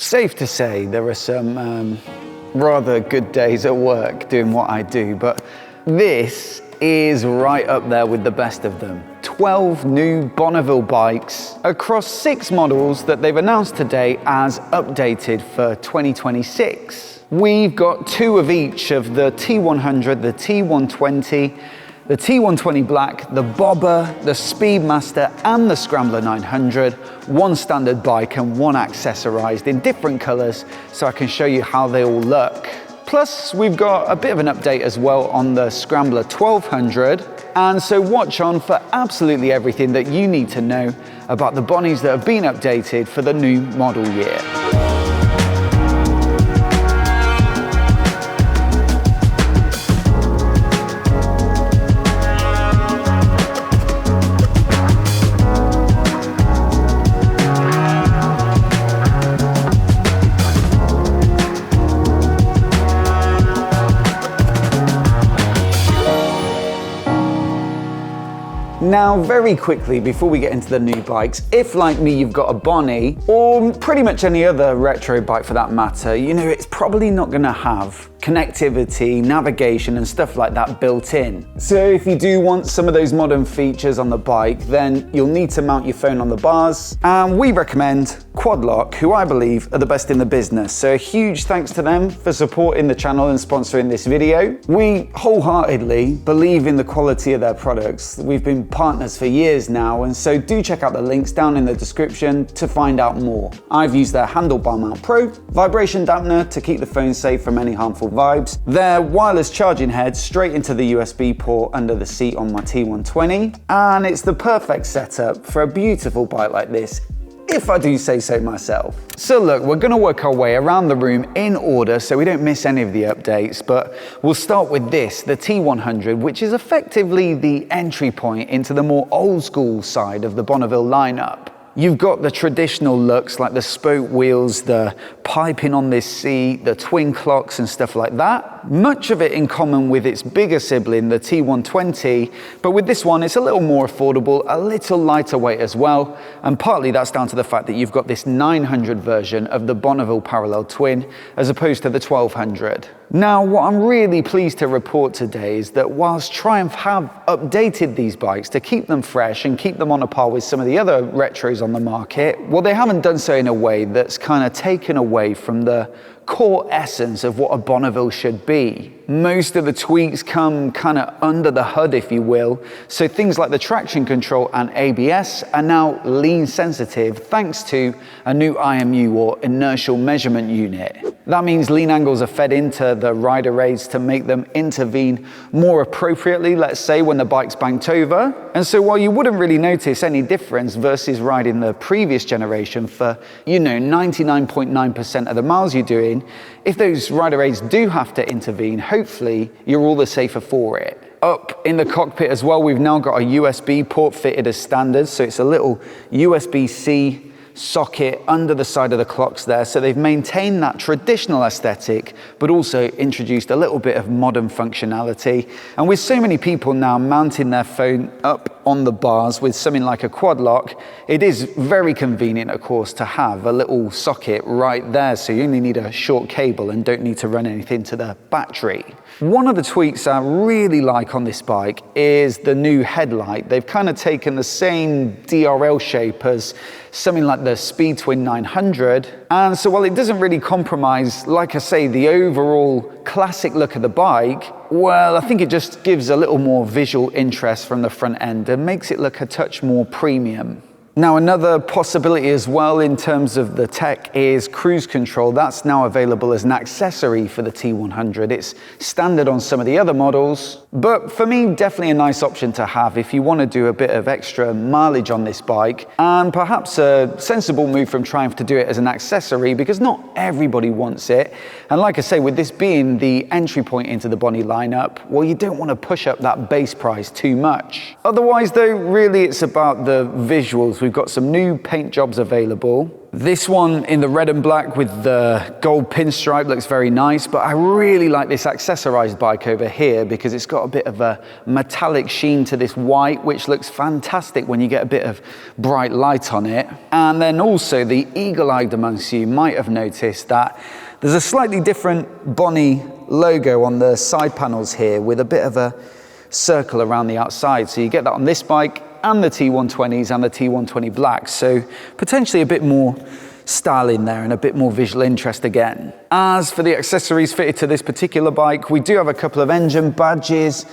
Safe to say there are some rather good days at work doing what I do, but this is right up there with the best of them. 12 new Bonnevilles bikes across 6 models that they've announced today as updated for 2026. We've got 2 of each of the T100, the T120, the T120 Black, the Bobber, the Speedmaster and the Scrambler 900, 1 standard bike and 1 accessorized in different colors so I can show you how they all look. Plus we've got a bit of an update as well on the Scrambler 1200, and so watch on for absolutely everything that you need to know about the Bonnies that have been updated for the new model year. Now, very quickly, before we get into the new bikes, if like me, you've got a Bonnie, or pretty much any other retro bike for that matter, you know, it's probably not gonna have connectivity, navigation, and stuff like that built in. So if you do want some of those modern features on the bike, then you'll need to mount your phone on the bars. And we recommend Quad Lock, who I believe are the best in the business. So a huge thanks to them for supporting the channel and sponsoring this video. We wholeheartedly believe in the quality of their products. We've been partners for years now, and so do check out the links down in the description to find out more. I've used their Handlebar Mount Pro, vibration dampener to keep the phone safe from any harmful vibes, their wireless charging head straight into the USB port under the seat on my T120, and it's the perfect setup for a beautiful bike like this, if I do say so myself. So look, we're gonna work our way around the room in order so we don't miss any of the updates, but we'll start with this, the T100, which is effectively the entry point into the more old school side of the Bonnevilles lineup. You've got the traditional looks like the spoke wheels, the piping on this seat, the twin clocks and stuff like that. Much of it in common with its bigger sibling, the T120, but with this one it's a little more affordable, a little lighter weight as well, and partly that's down to the fact that you've got this 900 version of the Bonnevilles Parallel Twin as opposed to the 1200. Now, what I'm really pleased to report today is that whilst Triumph have updated these bikes to keep them fresh and keep them on a par with some of the other retros on the market, well, they haven't done so in a way that's kind of taken away from the core essence of what a Bonneville should be. Most of the tweaks come kind of under the hood, if you will. So things like the traction control and ABS are now lean sensitive thanks to a new IMU or inertial measurement unit. That means lean angles are fed into the rider aids to make them intervene more appropriately, let's say when the bike's banked over. And so while you wouldn't really notice any difference versus riding the previous generation for, you know, 99.9% of the miles you're doing, if those rider aids do have to intervene, hopefully you're all the safer for it. Up in the cockpit as well, we've now got a USB port fitted as standard, so it's a little USB-C socket under the side of the clocks there, so they've maintained that traditional aesthetic but also introduced a little bit of modern functionality. And with so many people now mounting their phone up on the bars with something like a Quad Lock, it is very convenient, of course, to have a little socket right there, so you only need a short cable and don't need to run anything to the battery. One of the tweaks I really like on this bike is the new headlight. They've kind of taken the same DRL shape as something like the Speed Twin 900. And so while it doesn't really compromise, like I say, the overall classic look of the bike, well, I think it just gives a little more visual interest from the front end and makes it look a touch more premium. Now, another possibility as well in terms of the tech is cruise control. That's now available as an accessory for the T100. It's standard on some of the other models, but for me, definitely a nice option to have if you want to do a bit of extra mileage on this bike, and perhaps a sensible move from Triumph to do it as an accessory because not everybody wants it. And like I say, with this being the entry point into the Bonnie lineup, well, you don't want to push up that base price too much. Otherwise though, really it's about the visuals. We've got some new paint jobs available. This one in the red and black with the gold pinstripe looks very nice, but I really like this accessorized bike over here because it's got a bit of a metallic sheen to this white, which looks fantastic when you get a bit of bright light on it. And then also the eagle-eyed amongst you might have noticed that there's a slightly different Bonnie logo on the side panels here with a bit of a circle around the outside. So you get that on this bike and the T120s and the T120 Black. So potentially a bit more style in there and a bit more visual interest again. As for the accessories fitted to this particular bike, we do have a couple of engine badges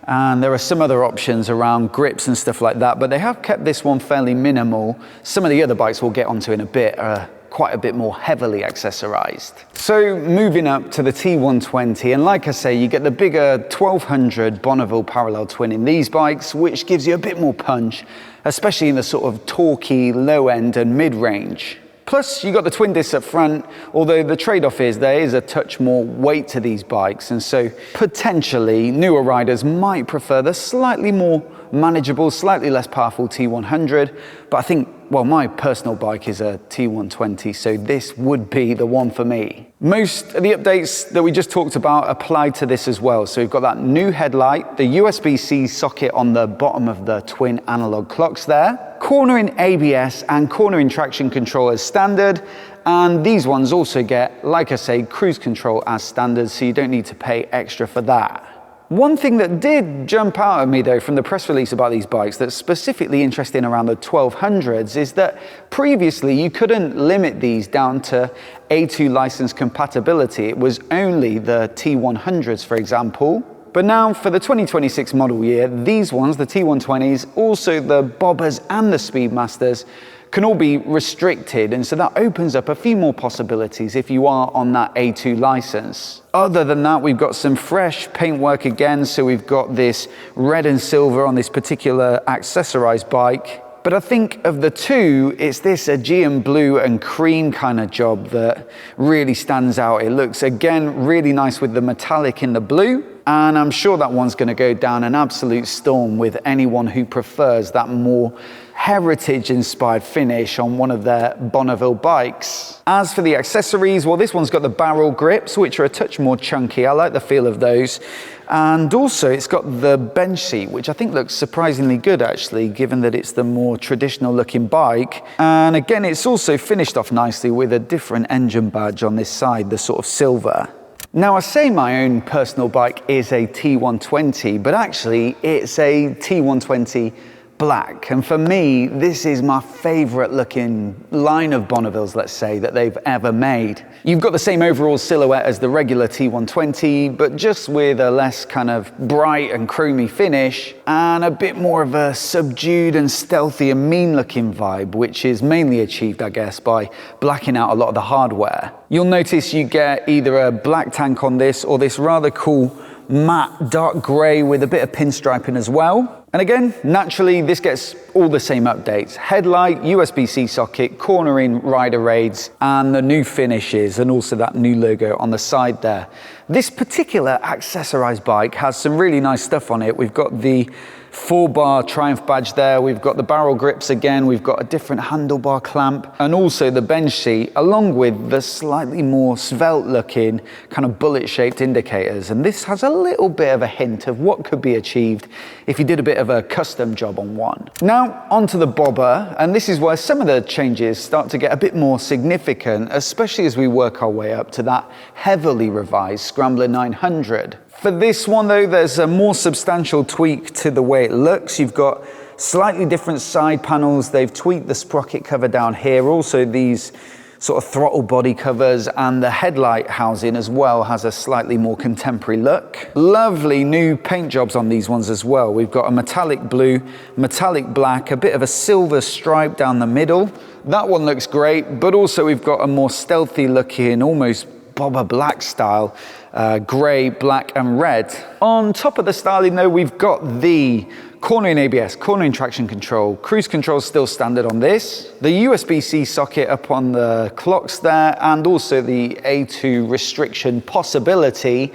and there are some other options around grips and stuff like that, but they have kept this one fairly minimal. Some of the other bikes we'll get onto in a bit are quite a bit more heavily accessorized. So moving up to the T120, and like I say, you get the bigger 1200 Bonneville parallel twin in these bikes, which gives you a bit more punch, especially in the sort of torquey low end and mid range. Plus, you got the twin discs up front, although the trade-off is there is a touch more weight to these bikes, and so potentially newer riders might prefer the slightly more manageable, slightly less powerful T100, but I think, well, my personal bike is a T120, so this would be the one for me. Most of the updates that we just talked about apply to this as well. So we've got that new headlight, the USB-C socket on the bottom of the twin analog clocks there, cornering ABS and cornering traction control as standard, and these ones also get, like I say, cruise control as standard, so you don't need to pay extra for that. One thing that did jump out at me though from the press release about these bikes that's specifically interesting around the 1200s is that previously you couldn't limit these down to A2 license compatibility. It was only the T100s, for example. But now for the 2026 model year, these ones, the T120s, also the Bobbers and the Speedmasters, can all be restricted, and so that opens up a few more possibilities if you are on that A2 license. Other than that, we've got some fresh paintwork again, so we've got this red and silver on this particular accessorized bike. But I think of the two, it's this Aegean blue and cream kind of job that really stands out. It looks, again, really nice with the metallic in the blue. And I'm sure that one's going to go down an absolute storm with anyone who prefers that more heritage-inspired finish on one of their Bonneville bikes. As for the accessories, well, this one's got the barrel grips, which are a touch more chunky. I like the feel of those. And also, it's got the bench seat, which I think looks surprisingly good, actually, given that it's the more traditional-looking bike. And again, it's also finished off nicely with a different engine badge on this side, the sort of silver. Now, I say my own personal bike is a T120, but actually it's a T120 Black. And for me, this is my favorite looking line of Bonnevilles, let's say, that they've ever made. You've got the same overall silhouette as the regular T120, but just with a less kind of bright and chromy finish and a bit more of a subdued and stealthy and mean looking vibe, which is mainly achieved, I guess, by blacking out a lot of the hardware. You'll notice you get either a black tank on this or this rather cool matte dark grey with a bit of pinstriping as well. And again, naturally, this gets all the same updates. Headlight, USB-C socket, cornering rider aids, and the new finishes, and also that new logo on the side there. This particular accessorized bike has some really nice stuff on it. We've got the 4-bar Triumph badge there, we've got the barrel grips again, we've got a different handlebar clamp, and also the bench seat, along with the slightly more svelte looking kind of bullet shaped indicators. And this has a little bit of a hint of what could be achieved if you did a bit of a custom job on one. Now onto the bobber, and this is where some of the changes start to get a bit more significant, especially as we work our way up to that heavily revised Scrambler 900. For this one though, there's a more substantial tweak to the way it looks. You've got slightly different side panels. They've tweaked the sprocket cover down here. Also these sort of throttle body covers, and the headlight housing as well has a slightly more contemporary look. Lovely new paint jobs on these ones as well. We've got a metallic blue, metallic black, a bit of a silver stripe down the middle. That one looks great, but also we've got a more stealthy looking, almost bobber black style, grey, black and red. On top of the styling though, we've got the cornering ABS, cornering traction control, cruise control still standard on this, the USB-C socket up on the clocks there, and also the A2 restriction possibility.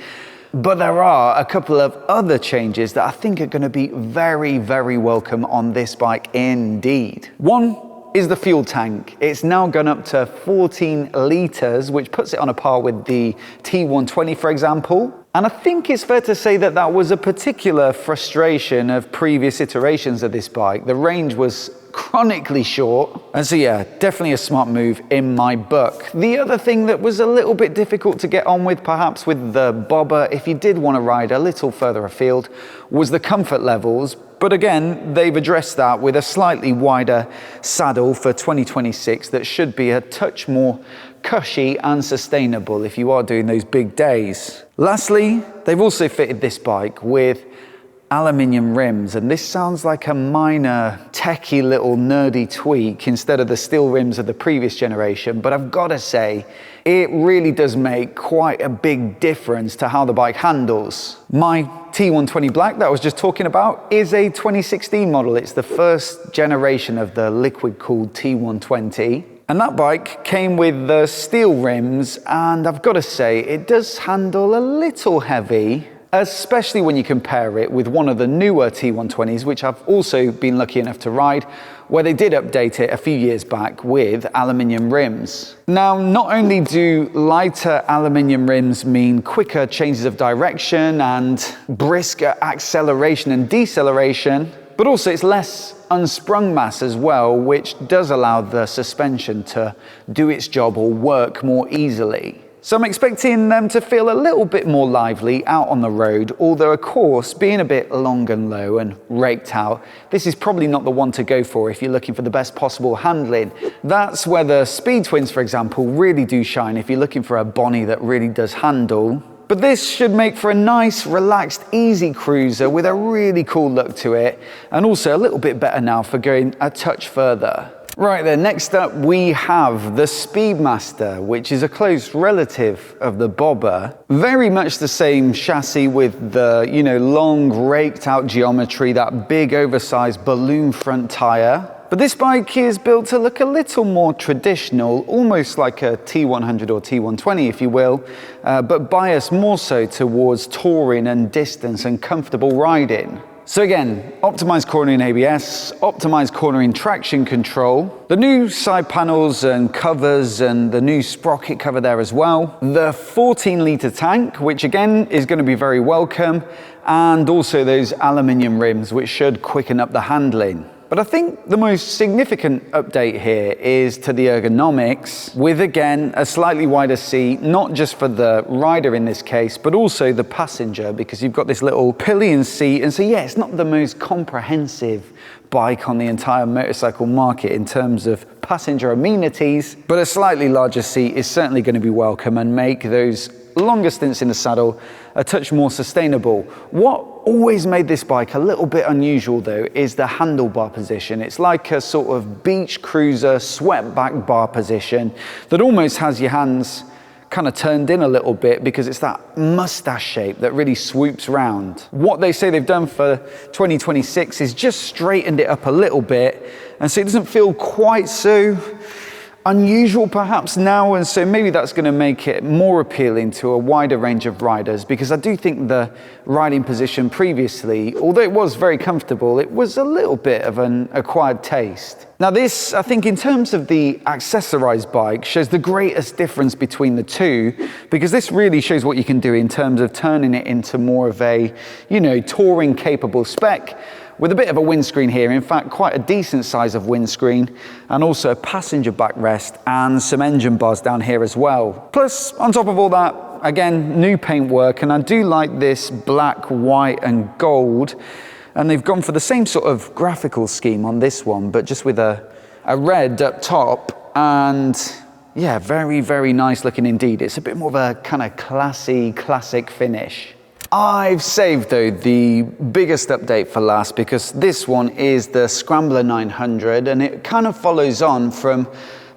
But there are a couple of other changes that I think are going to be very, very welcome on this bike indeed. One is the fuel tank. It's now gone up to 14 litres, which puts it on a par with the T120, for example. And I think it's fair to say that that was a particular frustration of previous iterations of this bike. The range was chronically short. And so yeah, definitely a smart move in my book. The other thing that was a little bit difficult to get on with, perhaps with the bobber, if you did want to ride a little further afield, was the comfort levels. But again, they've addressed that with a slightly wider saddle for 2026 that should be a touch more cushy and sustainable if you are doing those big days. Lastly, they've also fitted this bike with aluminium rims, and this sounds like a minor techie little nerdy tweak instead of the steel rims of the previous generation, but I've got to say it really does make quite a big difference to how the bike handles. My T120 Black that I was just talking about is a 2016 model. It's the first generation of the liquid cooled T120. And that bike came with the steel rims, and I've got to say it does handle a little heavy, especially when you compare it with one of the newer T120s, which I've also been lucky enough to ride, where they did update it a few years back with aluminium rims. Now, not only do lighter aluminium rims mean quicker changes of direction and brisker acceleration and deceleration, but also it's less unsprung mass as well, which does allow the suspension to do its job or work more easily. So I'm expecting them to feel a little bit more lively out on the road, although of course, being a bit long and low and raked out, this is probably not the one to go for if you're looking for the best possible handling. That's where the Speed Twins, for example, really do shine if you're looking for a Bonnie that really does handle. But this should make for a nice, relaxed, easy cruiser with a really cool look to it, and also a little bit better now for going a touch further. Right then, next up we have the Speedmaster, which is a close relative of the bobber. Very much the same chassis with the, long raked out geometry, that big oversized balloon front tire. But this bike is built to look a little more traditional, almost like a T100 or T120, if you will, but biased more so towards touring and distance and comfortable riding. So again, optimized cornering ABS, optimized cornering traction control, the new side panels and covers and the new sprocket cover there as well, the 14-litre tank, which again is going to be very welcome, and also those aluminium rims, which should quicken up the handling. But I think the most significant update here is to the ergonomics, with again a slightly wider seat, not just for the rider in this case, but also the passenger, because you've got this little pillion seat. And so yeah, it's not the most comprehensive bike on the entire motorcycle market in terms of passenger amenities, but a slightly larger seat is certainly going to be welcome and make those longer stints in the saddle a touch more sustainable. What always made this bike a little bit unusual though is the handlebar position. It's like a sort of beach cruiser swept back bar position that almost has your hands kind of turned in a little bit because it's that mustache shape that really swoops round. What they say they've done for 2026 is just straightened it up a little bit, and so it doesn't feel quite so unusual perhaps now, and so maybe that's going to make it more appealing to a wider range of riders, because I do think the riding position previously, although it was very comfortable, it was a little bit of an acquired taste. Now this, I think in terms of the accessorized bike, shows the greatest difference between the two, because this really shows what you can do in terms of turning it into more of a, touring capable spec, with a bit of a windscreen here, in fact quite a decent size of windscreen, and also a passenger backrest and some engine bars down here as well. Plus, on top of all that, again, new paintwork, and I do like this black, white and gold, and they've gone for the same sort of graphical scheme on this one, but just with a red up top, and yeah, very, very nice looking indeed. It's a bit more of a kind of classy, classic finish. I've saved though the biggest update for last, because this one is the Scrambler 900, and it kind of follows on from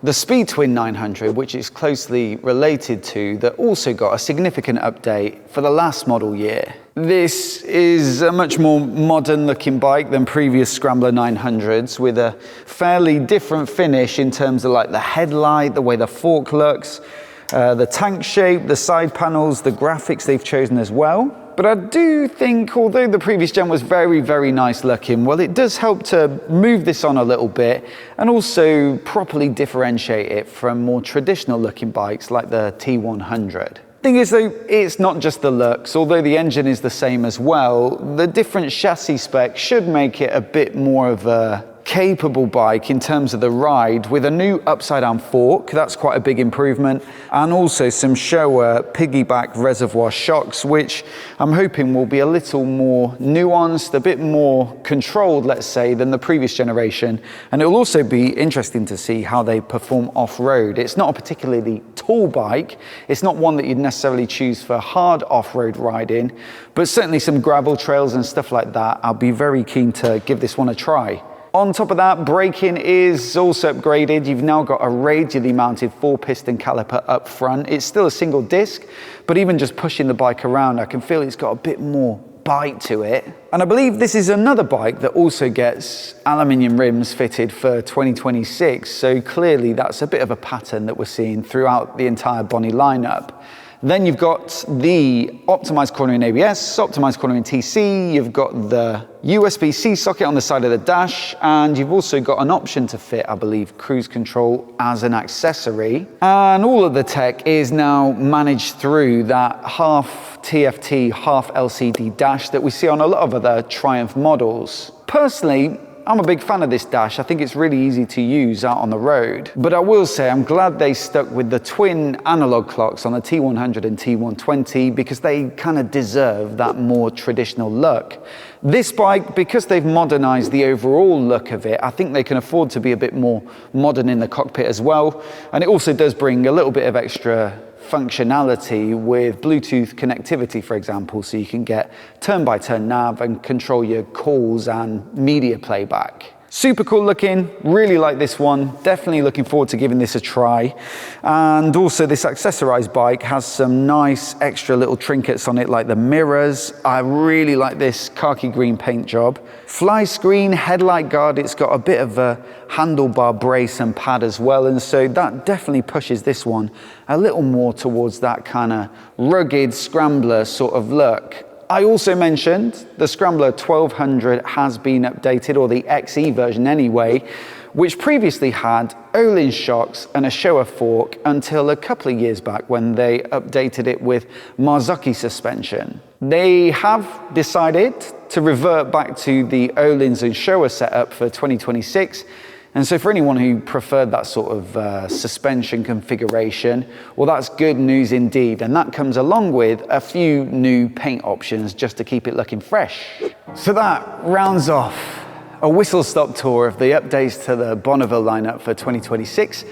the Speed Twin 900, which is closely related to, that also got a significant update for the last model year. This is a much more modern looking bike than previous Scrambler 900s, with a fairly different finish in terms of like the headlight, the way the fork looks, the tank shape, the side panels, the graphics they've chosen as well. But I do think, although the previous gen was very, very nice looking, well, it does help to move this on a little bit and also properly differentiate it from more traditional looking bikes like the T100. Thing is though, it's not just the looks. Although the engine is the same as well, the different chassis specs should make it a bit more of a capable bike in terms of the ride, with a new upside down fork. That's quite a big improvement, and also some Showa piggyback reservoir shocks, which I'm hoping will be a little more nuanced, a bit more controlled, let's say, than the previous generation. And it will also be interesting to see how they perform off-road. It's not a particularly tall bike, it's not one that you'd necessarily choose for hard off-road riding, but certainly some gravel trails and stuff like that, I'll be very keen to give this one a try. On top of that, braking is also upgraded. You've now got a radially mounted 4-piston caliper up front. It's still a single disc, but even just pushing the bike around, I can feel it's got a bit more bite to it. And I believe this is another bike that also gets aluminium rims fitted for 2026. So clearly that's a bit of a pattern that we're seeing throughout the entire Bonnie lineup. Then you've got the optimized cornering ABS, optimized cornering TC, you've got the USB-C socket on the side of the dash, and you've also got an option to fit, I believe, cruise control as an accessory. And all of the tech is now managed through that half TFT, half LCD dash that we see on a lot of other Triumph models. Personally, I'm a big fan of this dash. I think it's really easy to use out on the road. But I will say I'm glad they stuck with the twin analog clocks on the T100 and T120 because they kind of deserve that more traditional look. This bike, because they've modernized the overall look of it, I think they can afford to be a bit more modern in the cockpit as well. And it also does bring a little bit of extra functionality with Bluetooth connectivity, for example, so you can get turn-by-turn nav and control your calls and media playback. Super cool looking, really like this one, definitely looking forward to giving this a try. And also this accessorized bike has some nice extra little trinkets on it, like the mirrors. I really like this khaki green paint job. Fly screen, headlight guard, it's got a bit of a handlebar brace and pad as well, and so that definitely pushes this one a little more towards that kind of rugged Scrambler sort of look. I also mentioned the Scrambler 1200 has been updated, or the XE version anyway, which previously had Öhlins shocks and a Showa fork until a couple of years back when they updated it with Marzocchi suspension. They have decided to revert back to the Öhlins and Showa setup for 2026. And so for anyone who preferred that sort of suspension configuration, well, that's good news indeed. And that comes along with a few new paint options just to keep it looking fresh. So that rounds off a whistle-stop tour of the updates to the Bonnevilles lineup for 2026.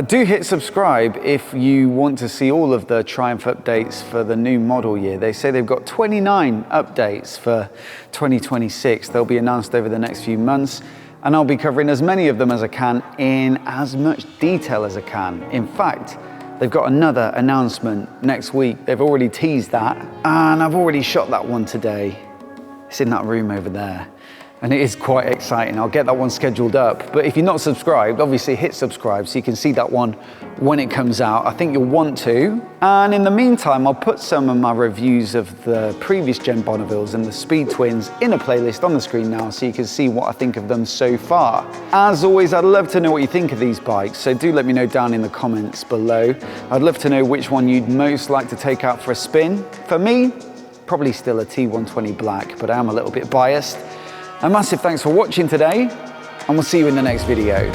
Do hit subscribe if you want to see all of the Triumph updates for the new model year. They say they've got 29 updates for 2026. They'll be announced over the next few months, and I'll be covering as many of them as I can in as much detail as I can. In fact, they've got another announcement next week. They've already teased that, and I've already shot that one today. It's in that room over there, and it is quite exciting. I'll get that one scheduled up. But if you're not subscribed, obviously hit subscribe so you can see that one when it comes out. I think you'll want to. And in the meantime, I'll put some of my reviews of the previous gen Bonnevilles and the Speed Twins in a playlist on the screen now so you can see what I think of them so far. As always, I'd love to know what you think of these bikes, so do let me know down in the comments below. I'd love to know which one you'd most like to take out for a spin. For me, probably still a T120 black, but I am a little bit biased. A massive thanks for watching today, and we'll see you in the next video.